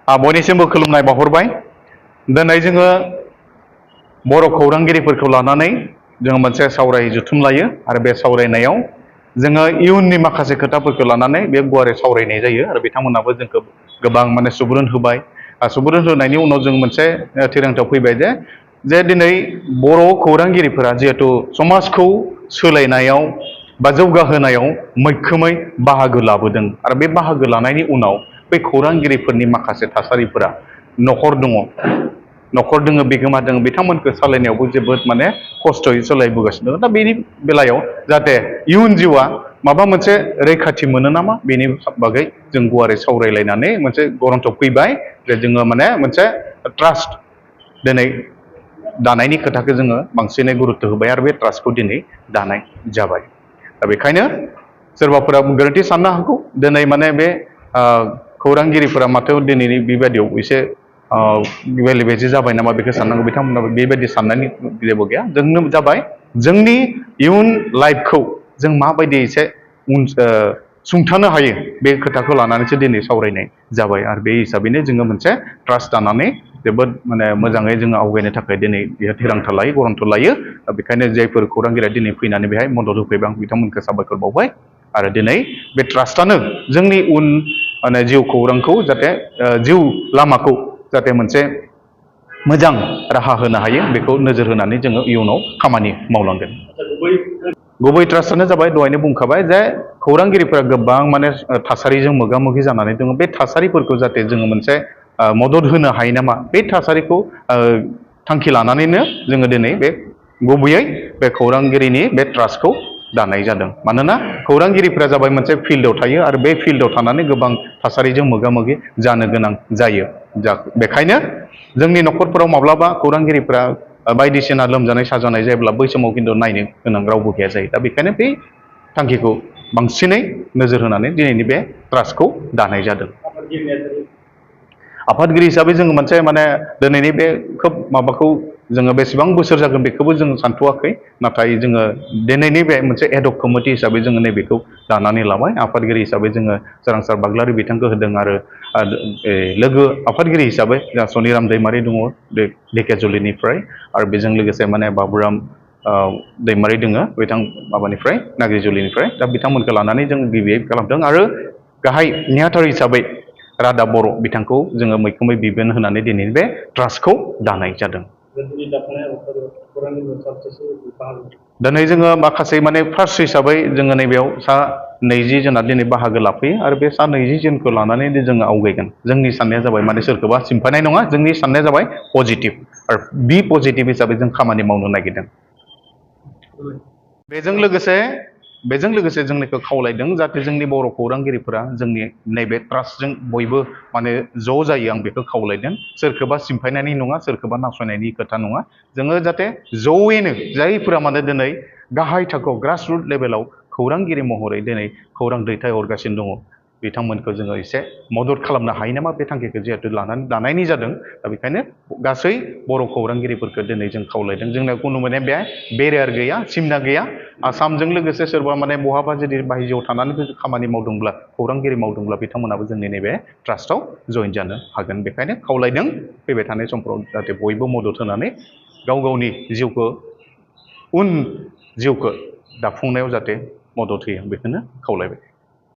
बयनिसिमबो खुलुमनाय बावहरबाय। दिनै जोङो बर' खौरांगिरिफोरखौ लानानै जोङो मोनसे सावराय जथुम लायो आरो बे सावरायनायाव जोङो इयुननि माखासे खोथाफोरखौ लानानै बे गुवारै सावरायनाय जायो आरो बिथांमोनाबो जोंखौ गोबां सुबुरुन होबाय। सुबुरुन होनायनि उनाव जों मोनसे थिरांथायाव फैबाय जे दिनै बर' खौरांगिरिफोरा जिहेथु समाजखौ सोलायनायाव बा जौगाहोनायाव मैखोमै बाहागो लाबोदों आरो बे बाहागो लानायनि उनाव बे खौरांगिरिफोरनि माखासे थासारिफोरा न'खर दङ बिगोमा दङ बिथांमोनखौ सालायनायावबो जोबोद खस्थ'यै सोलायबोगासिनो दङ। दा बेनि बेलायाव जाहाथे इयुन जिउआ माबा मोनसे रैखाथि मोनो नामा बेनि बागै जों गुवारै सावरायलायनानै मोनसे गरन्थआव फैबाय जे जोङो मोनसे ट्रास्ट दिनै दानायनि खोथाखौ जोङो बांसिनै गुरुत्थ' होबाय आरो बे ट्रास्टखौ दिनै दानाय जाबाय। दा बेखायनो सोरबाफोरा गोरोन्थि साननो हागौ दिनै बे खौरांगिरिफोरा माथो दिनैनि बेबायदियाव एसे बेले बेजे जाबाय नामा बेखौ साननांगौ। बिथांमोनाबो बेबायदि साननायनि जेबो गैया। जोंनो जाबाय जोंनि इयुन लाइफखौ जों माबायदि एसे सुंथानो हायो बे खोथाखौ लानानैसो दिनै सावरायनाय जाबाय आरो बे हिसाबैनो जोङो मोनसे ट्रास्ट दानानै जोबोद मोजाङै जोङो आवगायनो थाखाय दिनै बेहा थिरांथा लायो गरन्थ' लायो। बेखायनो जायफोर खौरांगिरिया दिनै फैनानै बेहाय मदद होफैबाय आं बिथांमोनखौ साबायखर बावबाय आरो दिनै बे ट्रास्टआनो जोंनि उन जिउ खौरांखौ जाहाथे जिउ लामाखौ जाहाथे मोनसे मोजां राहा होनो हायो बेखौ नोजोर होनानै जोङो इयुनाव खामानि मावलांगोन। गुबै ट्रास्टआनो जाबाय दहायनो बुंखाबाय जे खौरांगिरिफोरा गोबां थासारिजों मोगा मोगि जानानै दङ। बे थासारिफोरखौ जाहाथे जोङो मोनसे मदद होनो हायो नामा बे थासारिखौ थांखि लानानैनो जोङो दिनै बे गुबैयै बे खौरांगिरिनि बे ट्रास्टखौ दानाय जादों। मानोना खौरांगिरिफोरा जाबाय मोनसे फिल्डआव थायो आरो बे फिल्डआव थानानै गोबां थासारिजों मोगा मोगि जानो गोनां जायो। बेखायनो जोंनि न'खरफोराव माब्लाबा खौरांगिरिफोरा बायदिसिना लोमजानाय साजानाय जायोब्ला बै समाव खिन्थु नायनो गोनां रावबो गैया जायो। दा बेखायनो बे थांखिखौ बांसिनै नोजोर होनानै दिनैनि बे ट्रास्टखौ दानाय जादों। आफादगिरि हिसाबै जोङो मोनसे दिनैनि बे खोब माबाखौ जोङो बेसेबां बोसोर जागोन बेखौबो जों सानथ'वाखै। नाथाय जोङो दिनैनि बे मोनसे एडहक कमिटि हिसाबै जोङो नैबेखौ दानानै लाबाय। आफादगिरि हिसाबै जोङो सोरांसार बाग्लारि बिथांखौ होदों आरो लोगो आफादगिरि हिसाबै जोंहा सनिराम दैमारि दङ ढेकियाजुलिनिफ्राय आरो बेजों लोगोसे बाबुराम दैमारि दङ बिथां माबानिफ्राय नाग्रिजुलिनिफ्राय। दा बिथांमोनखौ लानानै जों गिबियै खालामदों आरो गाहाय नेहाथारि हिसाबै रादाब बर' बिथांखौ जोङो मैखोमै बिबान होनानै दिनैनि बे ट्रास्टखौ दानाय जादों। दिनै जोङो माखासे फार्स्ट हिसाबै जोङो नैबेयाव सा 20 जना दिनै बाहागो लाफैयो आरो बे सा 20 जनखौ लानानै जोङो आवगायगोन। जोंनि साननाया जाबाय सोरखौबा सिम्फायनाय नङा। जोंनि साननाया जाबाय पजिटिभ आरो बि पजिटिभ हिसाबै जों खामानि मावनो नागिरदों। बेजों लोगोसे जोंनिखौ खावलायदों जाहाथे जोंनि बर' खौरांगिरिफोरा जोंनि नैबे ट्रास्टजों बयबो ज' जायो आं बेखौ खावलायदों। सोरखौबा सिम्फायनायनि नङा सोरखौबा नासयनायनि खोथा नङा। जोङो जाहाथे ज'यैनो जायफोरा दिनै गाहाय थाखोआव ग्रास रुट लेभेलाव खौरांगिरि महरै दिनै खौरां दैथायहरगासिनो दङ बिथांमोनखौ जोङो एसे मदद खालामनो हायो नामा बे थांखिखौ जिहेथु लानानै दानायनि जादों। दा बेखायनो गासै बर' खौरांगिरिफोरखौ दिनै जों खावलायदों। जोंना खुनु बे बेरियार गैया सिमना गैया। आसामजों लोगोसे सोरबा बहाबा जुदि बायजोआव थानानै खामानि मावदोंब्ला खौरांगिरि मावदोंब्ला बिथांमोनाबो जोंनि नैबे ट्रास्टआव जइन जानो हागोन। बेखायनो खावलायदों फैबाय थानाय समफ्राव जाहाथे बयबो मदद होनानै गाव गावनि उन जिउखौ दाफुंनायाव जाहाथे मदद होयो बेखौनो खावलायबाय।